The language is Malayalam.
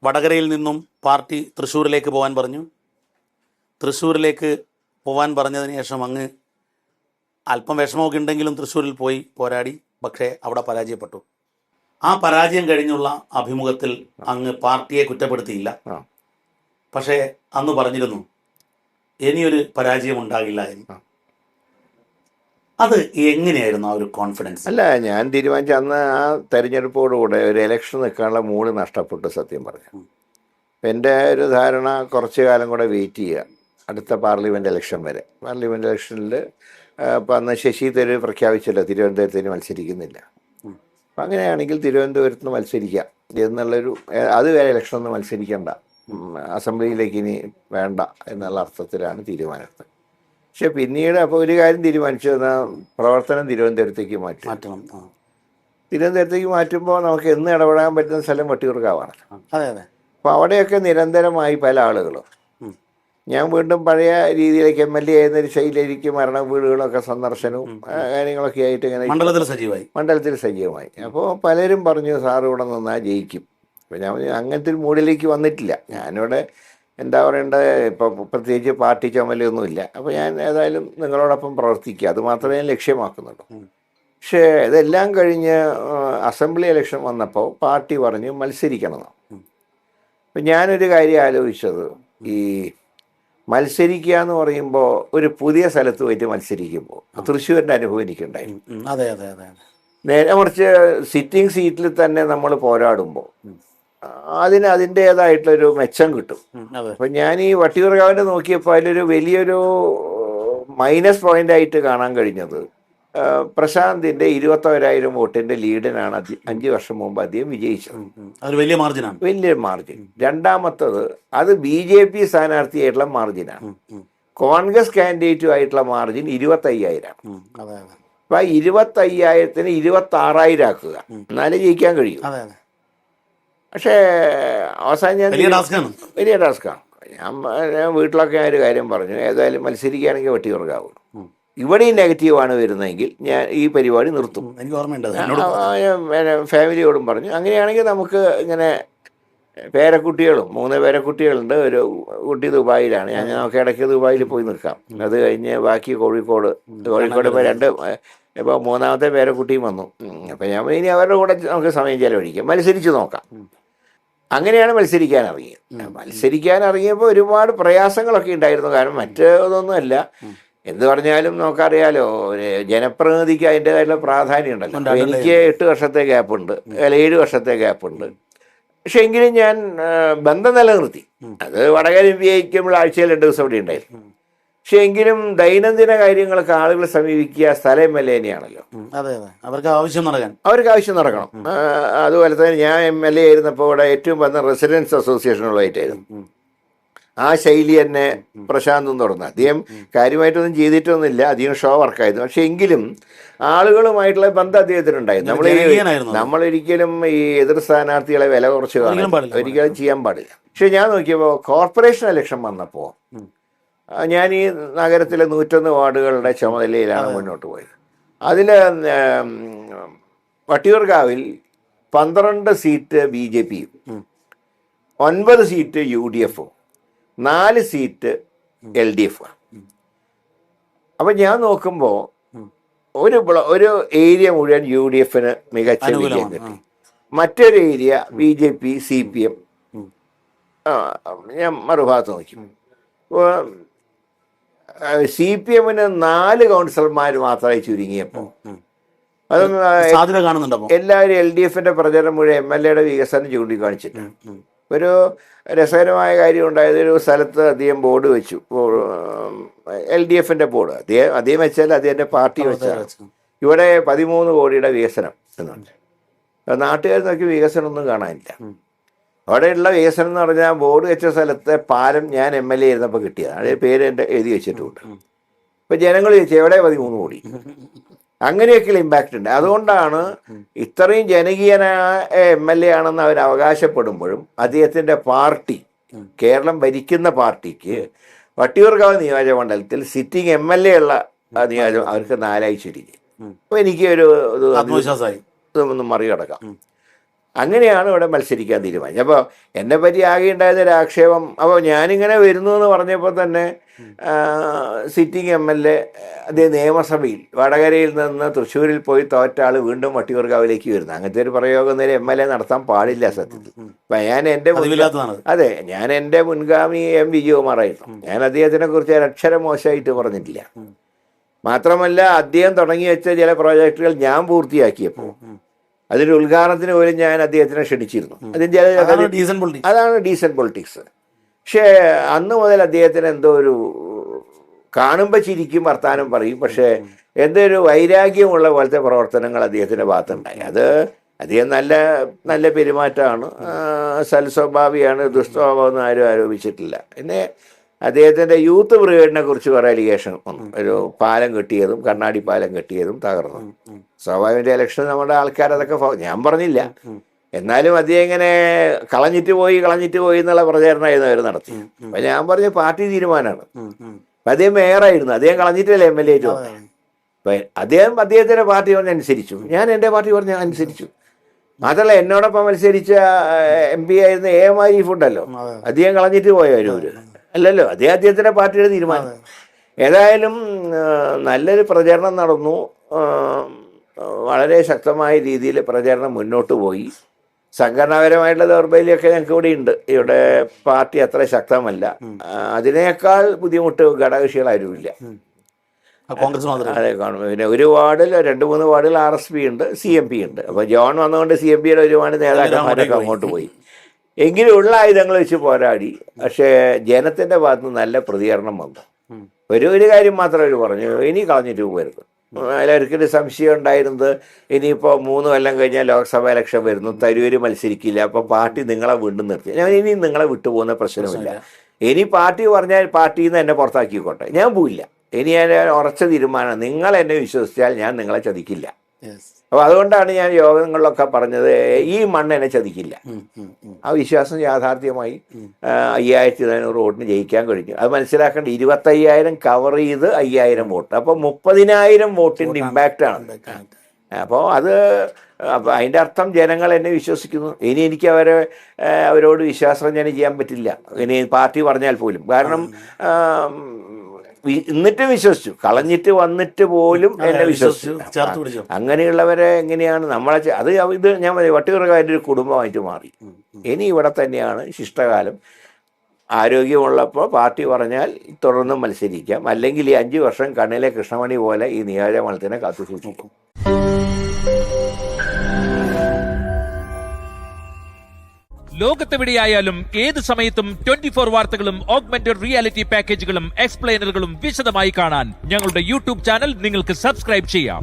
വടകരയിൽ നിന്നും പാർട്ടി തൃശ്ശൂരിലേക്ക് പോകാൻ പറഞ്ഞു. തൃശ്ശൂരിലേക്ക് പോകാൻ പറഞ്ഞതിന് ശേഷം അങ്ങ് അല്പം വിഷമമൊക്കെ ഉണ്ടെങ്കിലും തൃശ്ശൂരിൽ പോയി പോരാടി. പക്ഷേ അവിടെ പരാജയപ്പെട്ടു. ആ പരാജയം കഴിഞ്ഞുള്ള അഭിമുഖത്തിൽ അങ്ങ് പാർട്ടിയെ കുറ്റപ്പെടുത്തിയില്ല. പക്ഷേ അന്ന് പറഞ്ഞിരുന്നു ഇനിയൊരു പരാജയം ഉണ്ടാകില്ല എന്ന്. അത് എങ്ങനെയായിരുന്നു ആ ഒരു കോൺഫിഡൻസ്? അല്ല, ഞാൻ തീരുമാനിച്ച അന്ന് ആ തെരഞ്ഞെടുപ്പോടുകൂടെ ഒരു ഇലക്ഷൻ നിൽക്കാനുള്ള മൂഡ് നഷ്ടപ്പെട്ടു, സത്യം പറഞ്ഞു. എൻ്റെ ഒരു ധാരണ കുറച്ച് കാലം കൂടെ വെയിറ്റ് ചെയ്യുക, അടുത്ത പാർലമെൻറ്റ് ഇലക്ഷൻ വരെ. പാർലമെൻറ്റ് ഇലക്ഷനിൽ ഇപ്പം അന്ന് ശശി തരൂർ പ്രഖ്യാപിച്ചല്ലോ തിരുവനന്തപുരത്തിന് മത്സരിക്കുന്നില്ല. അപ്പം അങ്ങനെയാണെങ്കിൽ തിരുവനന്തപുരത്ത് നിന്ന് മത്സരിക്കാം എന്നുള്ളൊരു, അതുവരെ ഇലക്ഷനൊന്നും മത്സരിക്കേണ്ട, അസംബ്ലിയിലേക്ക് ഇനി വേണ്ട എന്നുള്ള അർത്ഥത്തിലാണ് തീരുമാനമെടുത്തത്. പക്ഷെ പിന്നീട് അപ്പോൾ ഒരു കാര്യം തീരുമാനിച്ചു, എന്നാൽ പ്രവർത്തനം തിരുവനന്തപുരത്തേക്ക് മാറ്റണം. തിരുവനന്തപുരത്തേക്ക് മാറ്റുമ്പോൾ നമുക്ക് എന്ന് ഇടപെടാൻ പറ്റുന്ന സ്ഥലം വട്ടിയൂർക്കാവാണ്. അപ്പോൾ അവിടെയൊക്കെ നിരന്തരമായി പല ആളുകളും, ഞാൻ വീണ്ടും പഴയ രീതിയിലേക്ക് MLA ആയിരുന്നൊരു ശൈലിയിലേക്ക് മരണ വീടുകളൊക്കെ സന്ദർശനവും കാര്യങ്ങളൊക്കെ ആയിട്ട് ഇങ്ങനെ മണ്ഡലത്തിൽ സജീവമായി. അപ്പോൾ പലരും പറഞ്ഞു സാർ ഇവിടെ നിന്നാൽ ജയിക്കും. അപ്പോൾ ഞാൻ അങ്ങനത്തെ ഒരു മൂഡിലേക്ക് വന്നിട്ടില്ല. ഞാനിവിടെ എന്താ പറയേണ്ടത്, ഇപ്പോൾ പ്രത്യേകിച്ച് പാർട്ടി ചുമലൊന്നുമില്ല. അപ്പോൾ ഞാൻ ഏതായാലും നിങ്ങളോടൊപ്പം പ്രവർത്തിക്കുക, അത് മാത്രമേ ഞാൻ ലക്ഷ്യമാക്കുന്നുള്ളൂ. പക്ഷേ ഇതെല്ലാം കഴിഞ്ഞ് അസംബ്ലി ഇലക്ഷൻ വന്നപ്പോൾ പാർട്ടി പറഞ്ഞു മത്സരിക്കണമെന്ന്. അപ്പം ഞാനൊരു കാര്യം ആലോചിച്ചത്, ഈ മത്സരിക്കുക എന്ന് പറയുമ്പോൾ ഒരു പുതിയ സ്ഥലത്ത് പോയിട്ട് മത്സരിക്കുമ്പോൾ തൃശ്ശൂരിൻ്റെ അനുഭവം എനിക്കുണ്ടായിരുന്നു. നേരെ മറിച്ച് സിറ്റിംഗ് സീറ്റിൽ തന്നെ നമ്മൾ പോരാടുമ്പോൾ അതിന് അതിൻ്റേതായിട്ടൊരു മെച്ചം കിട്ടും. അപ്പം ഞാൻ ഈ വട്ടിയൂർക്കാവിനെ നോക്കിയപ്പോൾ അതിലൊരു വലിയൊരു മൈനസ് പോയിൻ്റായിട്ട് കാണാൻ കഴിഞ്ഞത്, പ്രശാന്തിൻ്റെ 21,000 വോട്ടിൻ്റെ ലീഡിനാണ് 5 വർഷം മുമ്പ് അദ്ദേഹം വിജയിച്ചത്. വലിയ മാർജിനാണ്, വലിയ മാർജിൻ. രണ്ടാമത്തത് അത് BJP സ്ഥാനാർത്ഥിയായിട്ടുള്ള മാർജിനാണ്. കോൺഗ്രസ് കാൻഡിഡേറ്റും ആയിട്ടുള്ള മാർജിൻ 25,000. അപ്പം 25,000-ന് 26,000 ആക്കുക, എന്നാലേ ജയിക്കാൻ കഴിയും. പക്ഷേ അവസാനം ഞാൻ വലിയ ടാസ്ക്കാണ്. ഞാൻ വീട്ടിലൊക്കെ ഒരു കാര്യം പറഞ്ഞു, ഏതായാലും മത്സരിക്കുകയാണെങ്കിൽ വട്ടിയൂർക്കാവും. ഇവിടെയും നെഗറ്റീവാണ് വരുന്നതെങ്കിൽ ഞാൻ ഈ പരിപാടി നിർത്തും. എനിക്ക് ഓർമ്മയുണ്ട്, ഫാമിലിയോടും പറഞ്ഞു. അങ്ങനെയാണെങ്കിൽ നമുക്ക് ഇങ്ങനെ പേരക്കുട്ടികളും 3 പേരക്കുട്ടികളുണ്ട്. ഒരു കുട്ടി ദുബായിലാണ്, നമുക്ക് ഇടയ്ക്ക് ദുബായിൽ പോയി നിൽക്കാം. അത് കഴിഞ്ഞ് ബാക്കി കോഴിക്കോട് ഇപ്പോൾ 3ാമത്തെ പേരക്കുട്ടിയും വന്നു. അപ്പം ഞാൻ ഇനി അവരുടെ കൂടെ നമുക്ക് സമയം ചിലവഴിക്കാം, മത്സരിച്ച് നോക്കാം. അങ്ങനെയാണ് മത്സരിക്കാൻ ഇറങ്ങിയപ്പോൾ ഒരുപാട് പ്രയാസങ്ങളൊക്കെ ഉണ്ടായിരുന്നു. കാരണം മറ്റേതൊന്നുമല്ല, എന്ത് പറഞ്ഞാലും നമുക്കറിയാലോ, ജനപ്രതിനിധിക്ക് അതിൻ്റെതായിട്ടുള്ള പ്രാധാന്യം ഉണ്ടല്ലോ. എനിക്ക് 8 വർഷത്തെ ഗ്യാപ്പുണ്ട്, 7 വർഷത്തെ ഗ്യാപ്പുണ്ട്. പക്ഷെ എങ്കിലും ഞാൻ ബന്ധം നിലനിർത്തി. അത് വടകര ഉപയോഗിക്കുമ്പോൾ ആഴ്ചയിൽ 2 ദിവസം ഇവിടെ ഉണ്ടായിരുന്നു. പക്ഷെ എങ്കിലും ദൈനംദിന കാര്യങ്ങൾക്ക് ആളുകളെ സമീപിക്കുക സ്ഥലം MLA-നെയാണല്ലോ. അവർക്ക് ആവശ്യം നടക്കണം. അതുപോലെ തന്നെ ഞാൻ MLA ആയിരുന്നപ്പോൾ ഇവിടെ ഏറ്റവും വന്ന റെസിഡൻസ് അസോസിയേഷനുകളായിട്ടായിരുന്നു. ആ ശൈലി തന്നെ പ്രശാന്തും തുടർന്ന്. അദ്ദേഹം കാര്യമായിട്ടൊന്നും ചെയ്തിട്ടൊന്നുമില്ല, അധികം ഷോ വർക്കായിരുന്നു. പക്ഷെ എങ്കിലും ആളുകളുമായിട്ടുള്ള ബന്ധം അദ്ദേഹത്തിനുണ്ടായിരുന്നു. നമ്മളൊരിക്കലും ഈ എതിർ സ്ഥാനാർത്ഥികളെ വില കുറച്ച് ഒരിക്കലും ചെയ്യാൻ പാടില്ല. പക്ഷെ ഞാൻ നോക്കിയപ്പോൾ കോർപ്പറേഷൻ ഇലക്ഷൻ വന്നപ്പോൾ ഞാൻ ഈ നഗരത്തിലെ 101 വാർഡുകളുടെ ചുമതലയിലാണ് മുന്നോട്ട് പോയത്. അതിൽ വട്ടിയൂർക്കാവിൽ 12 സീറ്റ് BJP-യും 9 സീറ്റ് UDF-ഉം 4 സീറ്റ് LDF-ഉം. അപ്പം ഞാൻ നോക്കുമ്പോൾ ഒരു ഏരിയ മുഴുവൻ UDF-ന് മികച്ച വിജയം കിട്ടി. മറ്റൊരു ഏരിയ BJP CPM. ഞാൻ മറുഭാഗത്ത് നോക്കി, CPM-ന് 4 കൗൺസിലർമാർ മാത്രമായി ചുരുങ്ങിയപ്പോൾ അതൊന്നും എല്ലാവരും LDF-ന്റെ പ്രചരണം മുഴുവൻ MLA-യുടെ വികസനം ചൂണ്ടിക്കാണിച്ചിട്ടുണ്ട്. ഒരു രസകരമായ കാര്യം ഉണ്ടായത്, ഒരു സ്ഥലത്ത് അദ്ദേഹം ബോർഡ് വെച്ചു, LDF-ന്റെ ബോർഡ്. അദ്ദേഹം വെച്ചാൽ അദ്ദേഹത്തിൻ്റെ പാർട്ടി വെച്ചാൽ ഇവിടെ 13 കോടിയുടെ വികസനം എന്നുണ്ട്. നാട്ടുകാർ നോക്കി വികസനമൊന്നും കാണാനില്ല. അവിടെയുള്ള വികസനം എന്ന് പറഞ്ഞാൽ ബോർഡ് വെച്ച സ്ഥലത്തെ പാലം ഞാൻ MLA ആയിരുന്നപ്പോൾ കിട്ടിയതാണ്, അതേ പേര് എൻ്റെ എഴുതി വെച്ചിട്ടുണ്ട്. ഇപ്പം ജനങ്ങൾ ചോദിച്ചു എവിടെ 13 കോടി? അങ്ങനെയൊക്കെയുള്ള ഇമ്പാക്റ്റ് ഉണ്ട്. അതുകൊണ്ടാണ് ഇത്രയും ജനകീയനായ MLA ആണെന്ന് അവർ അവകാശപ്പെടുമ്പോഴും അദ്ദേഹത്തിൻ്റെ പാർട്ടി, കേരളം ഭരിക്കുന്ന പാർട്ടിക്ക് വട്ടിയൂർക്കാവ് നിയോജകമണ്ഡലത്തിൽ സിറ്റിംഗ് MLA ഉള്ള നിയോജകം അവർക്ക് 4 ചുരുങ്ങി. അപ്പോൾ എനിക്ക് ഒരു ആത്മവിശ്വാസമായി, ഇതൊന്നും മറികടക്കാം. അങ്ങനെയാണ് ഇവിടെ മത്സരിക്കാൻ തീരുമാനിച്ചത്. അപ്പോൾ എന്നെ പറ്റി ആകെ ഉണ്ടായത് ഒരു ആക്ഷേപം. അപ്പോൾ ഞാനിങ്ങനെ വരുന്നു എന്ന് പറഞ്ഞപ്പോൾ തന്നെ സിറ്റിംഗ് MLA അദ്ദേഹം നിയമസഭയിൽ വടകരയിൽ നിന്ന് തൃശ്ശൂരിൽ പോയി തോറ്റ ആൾ വീണ്ടും വട്ടിയൂർക്കാവിലേക്ക് വരുന്നു. അങ്ങനത്തെ ഒരു പ്രയോഗം നേരെ MLA നടത്താൻ പാടില്ല സത്യത്തിൽ. അപ്പം ഞാൻ എൻ്റെ മുൻഗാമി M. വിജയകുമാറായിരുന്നു. ഞാൻ അദ്ദേഹത്തിനെ കുറിച്ച് ഒരക്ഷരം മോശമായിട്ട് പറഞ്ഞിട്ടില്ല. മാത്രമല്ല അദ്ദേഹം തുടങ്ങി വെച്ച ചില പ്രോജക്റ്റുകൾ ഞാൻ പൂർത്തിയാക്കിയപ്പോൾ അതിൻ്റെ ഉദ്ഘാടനത്തിന് പോലും ഞാൻ അദ്ദേഹത്തിനെ ക്ഷണിച്ചിരുന്നു. അതാണ് ഡീസൻറ്റ് പൊളിറ്റിക്സ്. പക്ഷേ അന്ന് മുതൽ അദ്ദേഹത്തിന് എന്തോ ഒരു കാണുമ്പോൾ ചിരിക്കും, വർത്താനം പറയും, പക്ഷേ എന്തോ ഒരു വൈരാഗ്യമുള്ള പോലത്തെ പ്രവർത്തനങ്ങൾ അദ്ദേഹത്തിൻ്റെ ഭാഗത്തുണ്ടായി. അത് അദ്ദേഹം നല്ല പെരുമാറ്റമാണ്, സൽസ്വഭാവിയാണ്, ദുസ്വഭാവമൊന്നും ആരും ആരോപിച്ചിട്ടില്ല. പിന്നെ അദ്ദേഹത്തിൻ്റെ യൂത്ത് ബ്രിഗേഡിനെ കുറിച്ച് കുറേ അലിഗേഷൻ വന്നു. ഒരു പാലം കെട്ടിയതും കണ്ണാടി പാലം കെട്ടിയതും തകർന്നു. സ്വാഭാവിക ഇലക്ഷൻ നമ്മുടെ ആൾക്കാരതൊക്കെ ഞാൻ പറഞ്ഞില്ല. എന്നാലും അദ്ദേഹം ഇങ്ങനെ കളഞ്ഞിട്ട് പോയി എന്നുള്ള പ്രചാരണമായിരുന്നു അവർ നടത്തി. അപ്പം ഞാൻ പറഞ്ഞ പാർട്ടി തീരുമാനമാണ്. അപ്പം അദ്ദേഹം മേയറായിരുന്നു, അദ്ദേഹം കളഞ്ഞിട്ടല്ലേ MLA ആയിട്ട് വന്നത്. അപ്പം അദ്ദേഹത്തിൻ്റെ പാർട്ടി പറഞ്ഞ അനുസരിച്ചു, ഞാൻ എൻ്റെ പാർട്ടി പറഞ്ഞ അനുസരിച്ചു. മാത്രമല്ല എന്നോടൊപ്പം മത്സരിച്ച MP ആയിരുന്ന AM ആരിഫ് ഉണ്ടല്ലോ, അദ്ദേഹം കളഞ്ഞിട്ട് പോയവരൂര് അല്ലല്ലോ, അദ്ദേഹത്തിൻ്റെ പാർട്ടിയുടെ തീരുമാനം. ഏതായാലും നല്ലൊരു പ്രചരണം നടന്നു. വളരെ ശക്തമായ രീതിയിൽ പ്രചരണം മുന്നോട്ട് പോയി. സംഘടനാപരമായിട്ടുള്ള ദൗർബല്യമൊക്കെ ഞങ്ങൾക്ക് ഇവിടെ ഉണ്ട്. ഇവിടെ പാർട്ടി അത്ര ശക്തമല്ല. അതിനേക്കാൾ ബുദ്ധിമുട്ട് ഘടകകക്ഷികളാരുമില്ല. അതെ കാണും. പിന്നെ ഒരു വാർഡിൽ 2-3 വാർഡിൽ RSP ഉണ്ട്, CMP ഉണ്ട്. അപ്പോൾ ജോൺ വന്നുകൊണ്ട് CMPയുടെ ഒരുപാട് നേതാക്കന്മാരൊക്കെ അങ്ങോട്ട് പോയി. എങ്കിലും ഉള്ള ആയുധങ്ങൾ വെച്ച് പോരാടി. പക്ഷേ ജനത്തിൻ്റെ ഭാഗത്ത് നല്ല പ്രതികരണം വന്നു. ഒരു കാര്യം മാത്രം അവർ പറഞ്ഞു, ഇനി കളഞ്ഞിട്ട് പോകരുത്. അതിലൊരിക്കലും സംശയം ഉണ്ടായിരുന്നത് ഇനിയിപ്പോൾ 3 കൊല്ലം കഴിഞ്ഞാൽ ലോക്സഭ ഇലക്ഷൻ വരുന്നു, തരൂര് മത്സരിക്കില്ല, അപ്പോൾ പാർട്ടി നിങ്ങളെ വീണ്ടും നിർത്തി. ഞാൻ ഇനി നിങ്ങളെ വിട്ടുപോകുന്ന പ്രശ്നമില്ല. ഇനി പാർട്ടി പറഞ്ഞാൽ പാർട്ടിയിൽ നിന്ന് എന്നെ പുറത്താക്കിക്കോട്ടെ, ഞാൻ പോയില്ല. ഇനി ഞാൻ ഉറച്ച തീരുമാനം, നിങ്ങൾ എന്നെ വിശ്വസിച്ചാൽ ഞാൻ നിങ്ങളെ ചതിക്കില്ല. അപ്പോൾ അതുകൊണ്ടാണ് ഞാൻ യോഗങ്ങളിലൊക്കെ പറഞ്ഞത്, ഈ മണ്ണ് എന്നെ ചതിക്കില്ല. ആ വിശ്വാസം യാഥാർത്ഥ്യമായി. 5400 വോട്ടിന് ജയിക്കാൻ കഴിഞ്ഞു. അത് മനസ്സിലാക്കേണ്ട, 25,000 കവർ ചെയ്ത് 5000 വോട്ട്, അപ്പോൾ 30,000 വോട്ടിൻ്റെ ഇമ്പാക്റ്റാണ്. അപ്പോൾ അതിൻ്റെ അർത്ഥം ജനങ്ങൾ എന്നെ വിശ്വസിക്കുന്നു. ഇനി എനിക്ക് അവരോട് വിശ്വാസവഞ്ചന ചെയ്യാൻ പറ്റില്ല, ഇനി പാർട്ടി പറഞ്ഞാൽ പോലും. കാരണം എന്നിട്ട് വിശ്വസിച്ചു, കളഞ്ഞിട്ട് വന്നിട്ട് പോലും എന്നെ വിശ്വസിച്ചു. അങ്ങനെയുള്ളവരെ എങ്ങനെയാണ് നമ്മളെ ഇത് ഞാൻ വട്ടിയൂർക്കാവിൻ്റെ ഒരു കുടുംബമായിട്ട് മാറി. ഇനി ഇവിടെ തന്നെയാണ് ശിഷ്ടകാലം. ആരോഗ്യമുള്ളപ്പോൾ പാർട്ടി പറഞ്ഞാൽ തുടർന്നും മത്സരിക്കാം, അല്ലെങ്കിൽ ഈ 5 വർഷം കണ്ണിലെ കൃഷ്ണമണി പോലെ ഈ നിയോജകമണ്ഡലത്തിനെ കാത്തു സൂക്ഷിക്കും. ലോകത്തെവിടെയായാലും ഏത് സമയത്തും 24 വാർത്തകളും ഓഗ്മെന്റഡ് റിയാലിറ്റി പാക്കേജുകളും എക്സ്പ്ലെയിനറുകളും വിശദമായി കാണാൻ ഞങ്ങളുടെ YouTube ചാനൽ നിങ്ങൾക്ക് സബ്സ്ക്രൈബ് ചെയ്യാം.